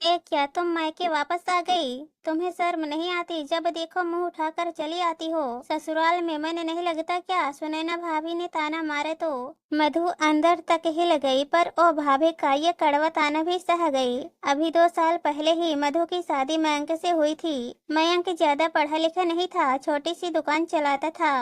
क्या तुम मायके वापस आ गई? तुम्हें शर्म नहीं आती? जब देखो मुंह उठाकर चली आती हो। ससुराल में मन नहीं लगता क्या? सुनैना भाभी ने ताना मारे तो मधु अंदर तक हिल गई, पर ओ भाभी का ये कड़वा ताना भी सह गई। अभी 2 साल पहले ही मधु की शादी मयंक से हुई थी। मयंक ज्यादा पढ़ा लिखा नहीं था, छोटी सी दुकान चलाता था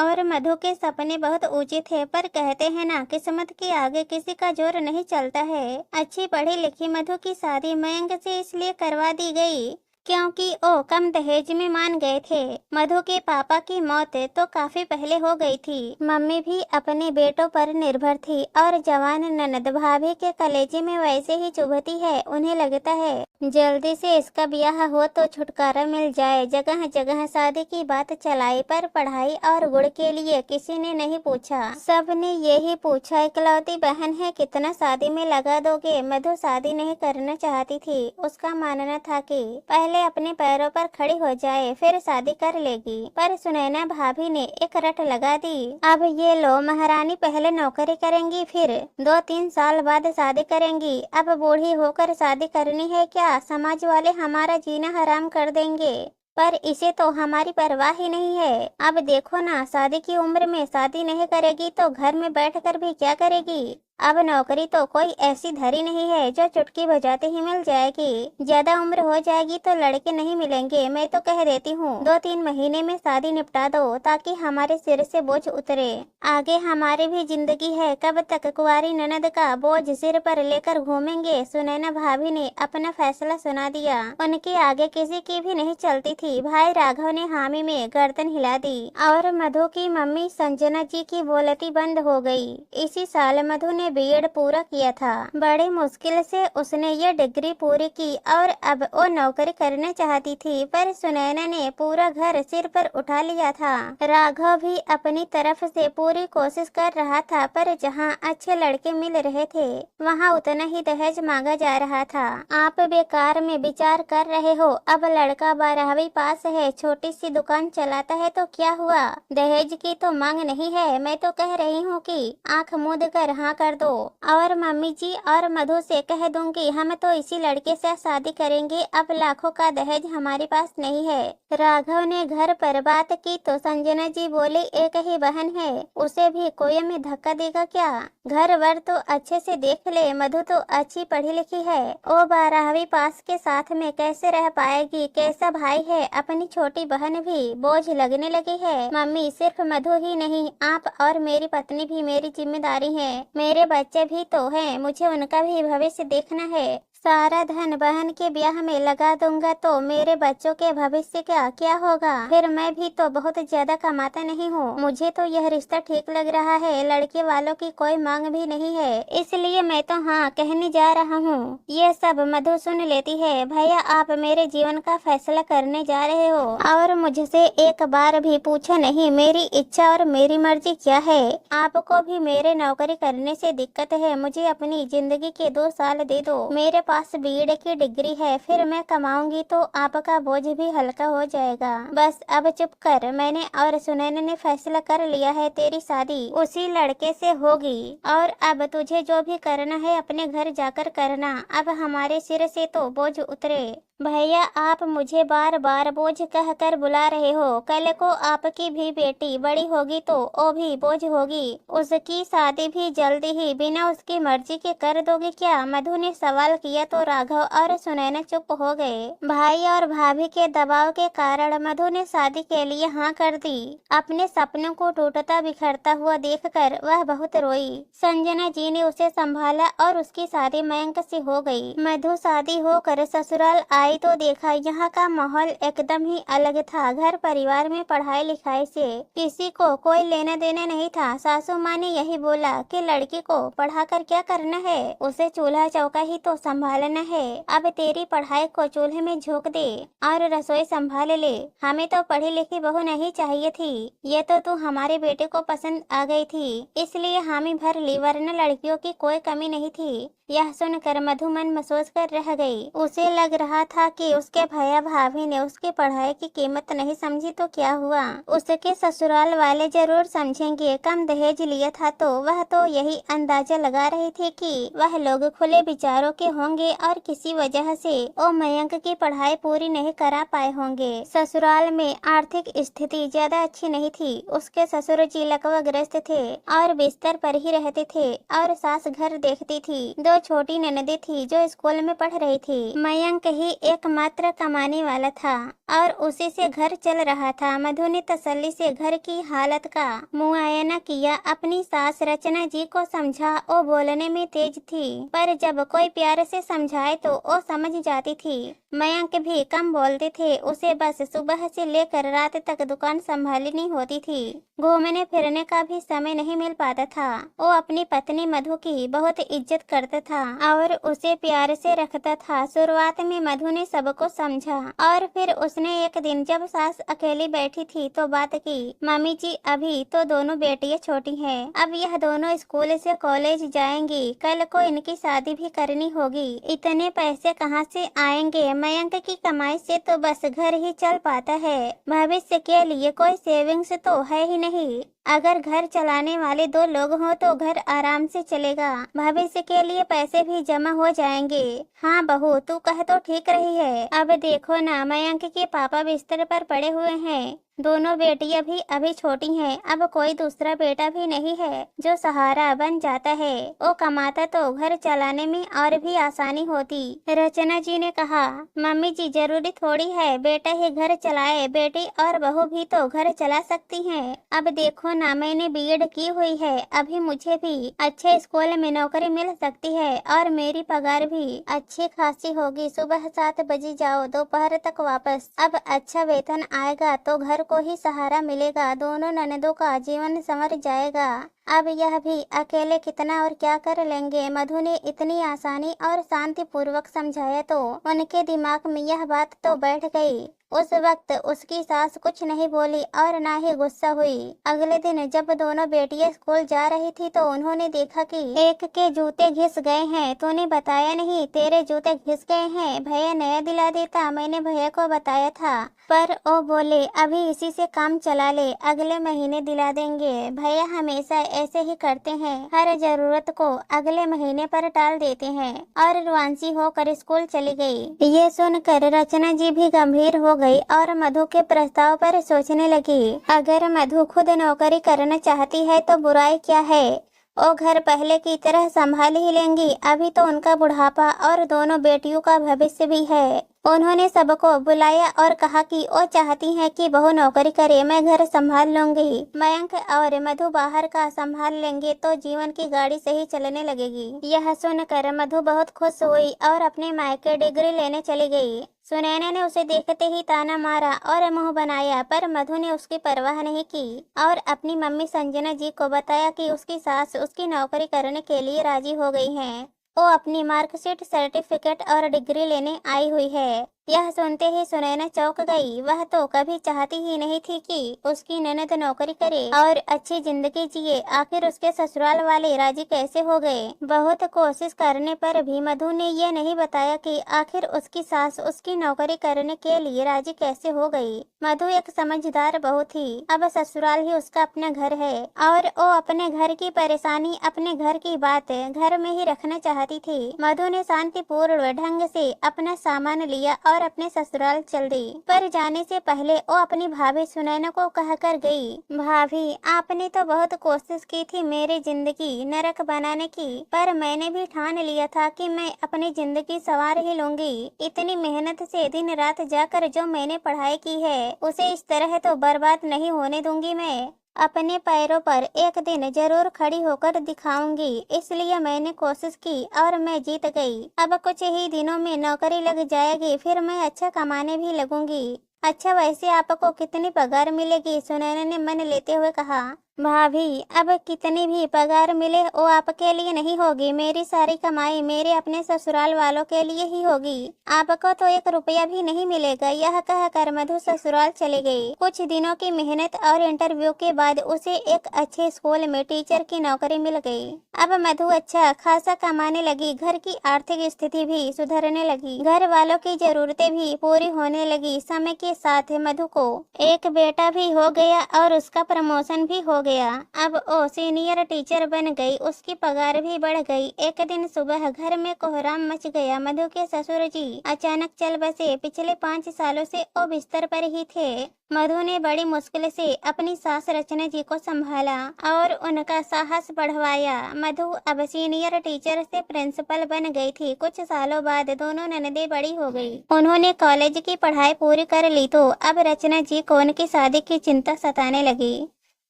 और मधु के सपने बहुत ऊंचे थे। पर कहते हैं ना, किस्मत के आगे किसी का जोर नहीं चलता है। अच्छी पढ़ी लिखी मधु की शादी मयंक से इसलिए करवा दी गई क्योंकि ओ कम दहेज में मान गए थे। मधु के पापा की मौत तो काफी पहले हो गई थी। मम्मी भी अपने बेटों पर निर्भर थी और जवान ननद भाभी के कलेजे में वैसे ही चुभती है। उन्हें लगता है जल्दी से इसका ब्याह हो तो छुटकारा मिल जाए। जगह जगह शादी की बात चलाई, पर पढ़ाई और गुण के लिए किसी ने नहीं पूछा। सब ने यही पूछा, इकलौती बहन है, कितना शादी में लगा दोगे? मधु शादी नहीं करना चाहती थी। उसका मानना था कि पहले अपने पैरों पर खड़ी हो जाए, फिर शादी कर लेगी। पर सुनैना भाभी ने एक रट लगा दी। अब ये लो महारानी, पहले नौकरी करेंगी, फिर 2-3 साल बाद शादी करेंगी। अब बूढ़ी होकर शादी करनी है क्या? समाज वाले हमारा जीना हराम कर देंगे। पर इसे तो हमारी परवाह ही नहीं है। अब देखो ना, शादी की उम्र में शादी नहीं करेगी तो घर में बैठकर भी क्या करेगी? अब नौकरी तो कोई ऐसी धरी नहीं है जो चुटकी बजाते ही मिल जाएगी। ज्यादा उम्र हो जाएगी तो लड़के नहीं मिलेंगे। मैं तो कह देती हूँ 2-3 महीने में शादी निपटा दो, ताकि हमारे सिर से बोझ उतरे। आगे हमारी भी जिंदगी है, कब तक कुंवारी ननद का बोझ सिर पर लेकर घूमेंगे? सुनैना भाभी ने अपना फैसला सुना दिया। उनके आगे किसी की भी नहीं चलती थी। भाई राघव ने हामी में गर्दन हिला दी और मधु की मम्मी संजना जी की बोलती बंद हो गई। इसी साल मधु ने बीएड पूरा किया था। बड़ी मुश्किल से उसने ये डिग्री पूरी की और अब वो नौकरी करना चाहती थी। पर सुनैना ने पूरा घर सिर पर उठा लिया था। राघव भी अपनी तरफ से पूरी कोशिश कर रहा था, पर जहाँ अच्छे लड़के मिल रहे थे वहाँ उतना ही दहेज मांगा जा रहा था। आप बेकार में विचार कर रहे हो। अब लड़का 12वीं पास है, छोटी सी दुकान चलाता है तो क्या हुआ? दहेज की तो मांग नहीं है। मैं तो कह रही हूँ कि आंख मूंद कर हाँ कर दो और मम्मी जी और मधु से कह दूंगी हम तो इसी लड़के से शादी करेंगे। अब लाखों का दहेज हमारे पास नहीं है। राघव ने घर पर बात की तो संजना जी बोली, एक ही बहन है, उसे भी कोई में धक्का देगा क्या? घर वर तो अच्छे से देख ले। मधु तो अच्छी पढ़ी लिखी है, वो 12वीं पास के साथ में कैसे रह पाएगी? कैसा भाई है? अपनी छोटी बहन भी बोझ लगने लगी है। मम्मी, सिर्फ मधु ही नहीं, आप और मेरी पत्नी भी मेरी जिम्मेदारी है। मेरे बच्चे भी तो हैं, मुझे उनका भी भविष्य देखना है। सारा धन बहन के ब्याह में लगा दूंगा तो मेरे बच्चों के भविष्य का क्या होगा? फिर मैं भी तो बहुत ज्यादा कमाता नहीं हूँ। मुझे तो यह रिश्ता ठीक लग रहा है। लड़के वालों की कोई मांग भी नहीं है, इसलिए मैं तो हाँ कहने जा रहा हूँ। ये सब मधु सुन लेती है। भैया, आप मेरे जीवन का फैसला करने जा रहे हो और मुझसे एक बार भी पूछा नहीं मेरी इच्छा और मेरी मर्जी क्या है। आपको भी मेरे नौकरी करने से दिक्कत है? मुझे अपनी जिंदगी के 2 साल दे दो। मेरे पास बीएड की डिग्री है, फिर मैं कमाऊंगी तो आपका बोझ भी हल्का हो जाएगा। बस अब चुप कर। मैंने और सुनैना ने फैसला कर लिया है, तेरी शादी उसी लड़के से होगी और अब तुझे जो भी करना है अपने घर जाकर करना। अब हमारे सिर से तो बोझ उतरे। भैया, आप मुझे बार बार बोझ कहकर बुला रहे हो। कल को आपकी भी बेटी बड़ी होगी तो वो भी बोझ होगी। उसकी शादी भी जल्दी ही बिना उसकी मर्जी के कर दोगे क्या? मधु ने सवाल किया तो राघव और सुनैना चुप हो गए। भाई और भाभी के दबाव के कारण मधु ने शादी के लिए हाँ कर दी। अपने सपनों को टूटता बिखरता हुआ देखकर वह बहुत रोई। संजना जी ने उसे संभाला और उसकी शादी मयंक से हो गई। मधु शादी होकर ससुराल आई तो देखा यहाँ का माहौल एकदम ही अलग था। घर परिवार में पढ़ाई लिखाई से किसी को कोई लेना देना नहीं था। सासू माँ ने यही बोला कि लड़की को पढ़ाकर क्या करना है, उसे चूल्हा चौका ही तो संभालना है। अब तेरी पढ़ाई को चूल्हे में झोंक दे और रसोई संभाल ले। हमें तो पढ़ी लिखी बहू नहीं चाहिए थी, ये तो तू हमारे बेटे को पसंद आ गई थी, इसलिए हामी भर ली, वरना लड़कियों की कोई कमी नहीं थी। यह सुनकर मधु मन में सोच कर रह गई। उसे लग रहा था कि उसके भैया भाभी ने उसकी पढ़ाई की कीमत नहीं समझी तो क्या हुआ, उसके ससुराल वाले जरूर समझेंगे। कम दहेज लिया था तो वह तो यही अंदाजा लगा रही थी कि वह लोग खुले विचारों के होंगे और किसी वजह से वो मयंक की पढ़ाई पूरी नहीं करा पाए होंगे। ससुराल में आर्थिक स्थिति ज्यादा अच्छी नहीं थी। उसके ससुर जी लकवाग्रस्त थे और बिस्तर पर ही रहते थे और सास घर देखती थी। दो छोटी ननदें थी जो स्कूल में पढ़ रही थी। मयंक ही एकमात्र कमाने वाला था और उसी से घर चल रहा था। मधु ने तसल्ली से घर की हालत का मुआयना किया। अपनी सास रचना जी को समझा। वो बोलने में तेज थी पर जब कोई प्यार से समझाए तो वो समझ जाती थी। मयंक भी कम बोलते थे। उसे बस सुबह से लेकर रात तक दुकान संभालनी होती थी। घूमने फिरने का भी समय नहीं मिल पाता था। वो अपनी पत्नी मधु की बहुत इज्जत करता था और उसे प्यार से रखता था। शुरुआत में मधु ने सबको समझा और फिर उसने एक दिन जब सास अकेली बैठी थी तो बात की, मम्मी जी अभी तो दोनों बेटियां छोटी हैं, अब यह दोनों स्कूल से कॉलेज जाएंगी, कल को इनकी शादी भी करनी होगी, इतने पैसे कहाँ से आएंगे? मयंक की कमाई से तो बस घर ही चल पाता है, भविष्य के लिए कोई सेविंग्स तो है ही नहीं। अगर घर चलाने वाले दो लोग हों तो घर आराम से चलेगा, भविष्य के लिए पैसे भी जमा हो जाएंगे। हाँ बहू, तू कह तो ठीक रही है। अब देखो ना, मयंक के पापा बिस्तर पर पड़े हुए हैं। दोनों बेटियां भी अभी छोटी हैं। अब कोई दूसरा बेटा भी नहीं है जो सहारा बन जाता है। वो कमाता तो घर चलाने में और भी आसानी होती। रचना जी ने कहा, मम्मी जी जरूरी थोड़ी है बेटा ही घर चलाए, बेटी और बहू भी तो घर चला सकती हैं। अब देखो ना, मैंने बीएड की हुई है, अभी मुझे भी अच्छे स्कूल में नौकरी मिल सकती है और मेरी पगार भी अच्छी खासी होगी। सुबह 7 बजे जाओ, दोपहर तक वापस। अब अच्छा वेतन आएगा तो घर को ही सहारा मिलेगा, दोनों ननदों का जीवन संवर जाएगा। अब यह भी अकेले कितना और क्या कर लेंगे? मधु ने इतनी आसानी और शांति पूर्वक समझाया तो उनके दिमाग में यह बात तो बैठ गई। उस वक्त उसकी सास कुछ नहीं बोली और ना ही गुस्सा हुई। अगले दिन जब दोनों बेटियां स्कूल जा रही थी तो उन्होंने देखा कि एक के जूते घिस गए हैं। तूने बताया नहीं, तेरे जूते घिस गए हैं, भैया नया दिला देता, मैंने भैया को बताया था पर वो बोले अभी इसी से काम चला ले, अगले महीने दिला देंगे। भैया हमेशा ऐसे ही करते हैं, हर जरूरत को अगले महीने पर टाल देते हैं। और रुआंसी होकर स्कूल चली गई। ये सुनकर रचना जी भी गंभीर हो गई और मधु के प्रस्ताव पर सोचने लगी। अगर मधु खुद नौकरी करना चाहती है तो बुराई क्या है? वो घर पहले की तरह संभाल ही लेंगी। अभी तो उनका बुढ़ापा और दोनों बेटियों का भविष्य भी है। उन्होंने सबको बुलाया और कहा कि वो चाहती हैं कि बहू नौकरी करे, मैं घर संभाल लूंगी, मयंक और मधु बाहर का संभाल लेंगे तो जीवन की गाड़ी सही चलने लगेगी। यह सुनकर मधु बहुत खुश हुई और अपने मायके डिग्री लेने चली गई। सुनैना ने उसे देखते ही ताना मारा और मुंह बनाया पर मधु ने उसकी परवाह नहीं की और अपनी मम्मी संजना जी को बताया कि उसकी सास उसकी नौकरी करने के लिए राजी हो गई हैं। वो अपनी मार्कशीट, सर्टिफिकेट और डिग्री लेने आई हुई है। यह सुनते ही सुनैना चौंक गई। वह तो कभी चाहती ही नहीं थी कि उसकी ननद नौकरी करे और अच्छी जिंदगी जिए। आखिर उसके ससुराल वाले राजी कैसे हो गए? बहुत कोशिश करने पर भी मधु ने यह नहीं बताया कि आखिर उसकी सास उसकी नौकरी करने के लिए राजी कैसे हो गई। मधु एक समझदार बहू थी। अब ससुराल ही उसका अपना घर है और वो अपने घर की परेशानी, अपने घर की बात घर में ही रखना चाहती थी। मधु ने शांतिपूर्ण ढंग से अपना सामान लिया और अपने ससुराल चल दी। पर जाने से पहले वो अपनी भाभी सुनैना को कहकर गई, भाभी आपने तो बहुत कोशिश की थी मेरी जिंदगी नरक बनाने की, पर मैंने भी ठान लिया था कि मैं अपनी जिंदगी संवार ही लूंगी। इतनी मेहनत से दिन रात जाकर जो मैंने पढ़ाई की है उसे इस तरह तो बर्बाद नहीं होने दूंगी। मैं अपने पैरों पर एक दिन जरूर खड़ी होकर दिखाऊंगी, इसलिए मैंने कोशिश की और मैं जीत गई। अब कुछ ही दिनों में नौकरी लग जाएगी, फिर मैं अच्छा कमाने भी लगूंगी। अच्छा वैसे आपको कितनी पगार मिलेगी? सुनैना ने मन लेते हुए कहा। भाभी अब कितनी भी पगार मिले वो आपके लिए नहीं होगी, मेरी सारी कमाई मेरे अपने ससुराल वालों के लिए ही होगी, आपको तो 1 रुपया भी नहीं मिलेगा। यह कहकर मधु ससुराल चली गई। कुछ दिनों की मेहनत और इंटरव्यू के बाद उसे एक अच्छे स्कूल में टीचर की नौकरी मिल गई। अब मधु अच्छा खासा कमाने लगी, घर की आर्थिक स्थिति भी सुधरने लगी, घर वालों की जरूरतें भी पूरी होने लगी। समय के साथ मधु को एक बेटा भी हो गया और उसका प्रमोशन भी हो गया। अब वो सीनियर टीचर बन गई, उसकी पगार भी बढ़ गई। एक दिन सुबह घर में कोहराम मच गया। मधु के ससुर जी अचानक चल बसे। पिछले 5 सालों से वो बिस्तर पर ही थे। मधु ने बड़ी मुश्किल से अपनी सास रचना जी को संभाला और उनका साहस बढ़वाया। मधु अब सीनियर टीचर से प्रिंसिपल बन गई थी। कुछ सालों बाद दोनों ननदें बड़ी हो गई। उन्होंने कॉलेज की पढ़ाई पूरी कर ली तो अब रचना जी को उनकी शादी की चिंता सताने लगी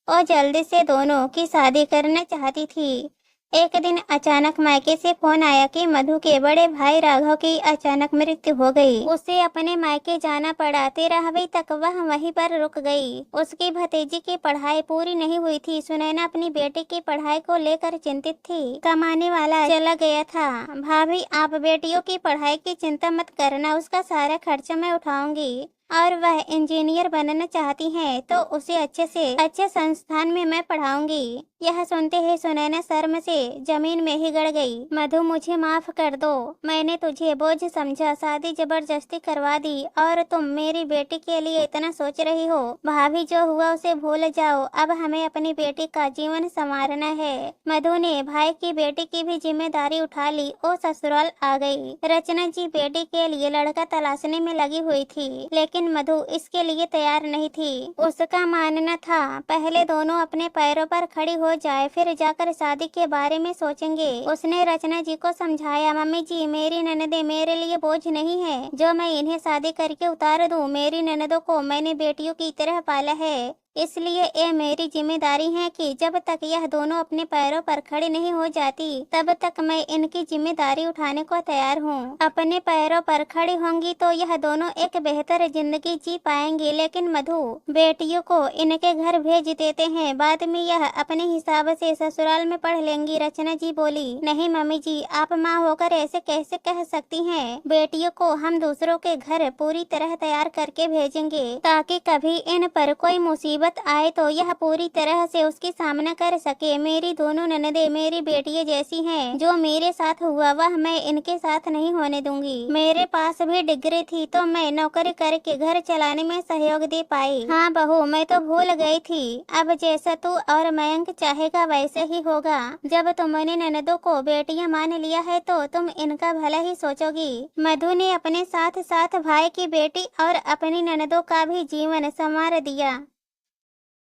और जल्दी से दोनों की शादी करना चाहती थी। एक दिन अचानक मायके से फोन आया कि मधु के बड़े भाई राघव की अचानक मृत्यु हो गई। उसे अपने मायके जाना पड़ा। 13वीं तक वह वहीं पर रुक गई। उसकी भतीजी की पढ़ाई पूरी नहीं हुई थी। सुनैना अपनी बेटी की पढ़ाई को लेकर चिंतित थी। कमाने वाला चला गया था। भाभी आप बेटियों की पढ़ाई की चिंता मत करना, उसका सारा खर्चा मैं उठाऊंगी। और वह इंजीनियर बनना चाहती है तो उसे अच्छे से अच्छे संस्थान में मैं पढ़ाऊंगी। यह सुनते ही सुनैना शर्म से जमीन में ही गड़ गई। मधु मुझे माफ कर दो, मैंने तुझे बोझ समझा, शादी जबरदस्ती करवा दी और तुम मेरी बेटी के लिए इतना सोच रही हो। भाभी जो हुआ उसे भूल जाओ, अब हमें अपनी बेटी का जीवन संवारना है। मधु ने भाई की बेटी की भी जिम्मेदारी उठा ली। वो ससुराल आ गई। रचना जी बेटी के लिए लड़का तलाशने में लगी हुई थी, लेकिन मधु इसके लिए तैयार नहीं थी। उसका मानना था पहले दोनों अपने पैरों पर खड़ी हो जाए, फिर जाकर शादी के बारे में सोचेंगे। उसने रचना जी को समझाया, मम्मी जी मेरी ननदें मेरे लिए बोझ नहीं है जो मैं इन्हें शादी करके उतार दूं। मेरी ननदों को मैंने बेटियों की तरह पाला है, इसलिए ये मेरी जिम्मेदारी है कि जब तक यह दोनों अपने पैरों पर खड़ी नहीं हो जाती तब तक मैं इनकी जिम्मेदारी उठाने को तैयार हूँ। अपने पैरों पर खड़ी होंगी तो यह दोनों एक बेहतर जिंदगी जी पाएंगी। लेकिन मधु बेटियों को इनके घर भेज देते हैं, बाद में यह अपने हिसाब से ससुराल में पढ़ लेंगी। रचना जी बोली, नहीं मम्मी जी आप माँ होकर ऐसे कैसे कह सकती हैं। बेटियों को हम दूसरों के घर पूरी तरह तैयार करके भेजेंगे ताकि कभी इन पर कोई मुसीबत आए तो यह पूरी तरह से उसकी सामना कर सके। मेरी दोनों ननदें मेरी बेटियां जैसी हैं। जो मेरे साथ हुआ वह मैं इनके साथ नहीं होने दूंगी। मेरे पास भी डिग्री थी तो मैं नौकरी करके घर चलाने में सहयोग दे पाई। हाँ बहू मैं तो भूल गई थी। अब जैसा तू और मयंक चाहेगा वैसे ही होगा। जब तुमने ननदों को बेटियां मान लिया है तो तुम इनका भला ही सोचोगी। मधु ने अपने साथ साथ भाई की बेटी और अपनी ननदों का भी जीवन संवार दिया।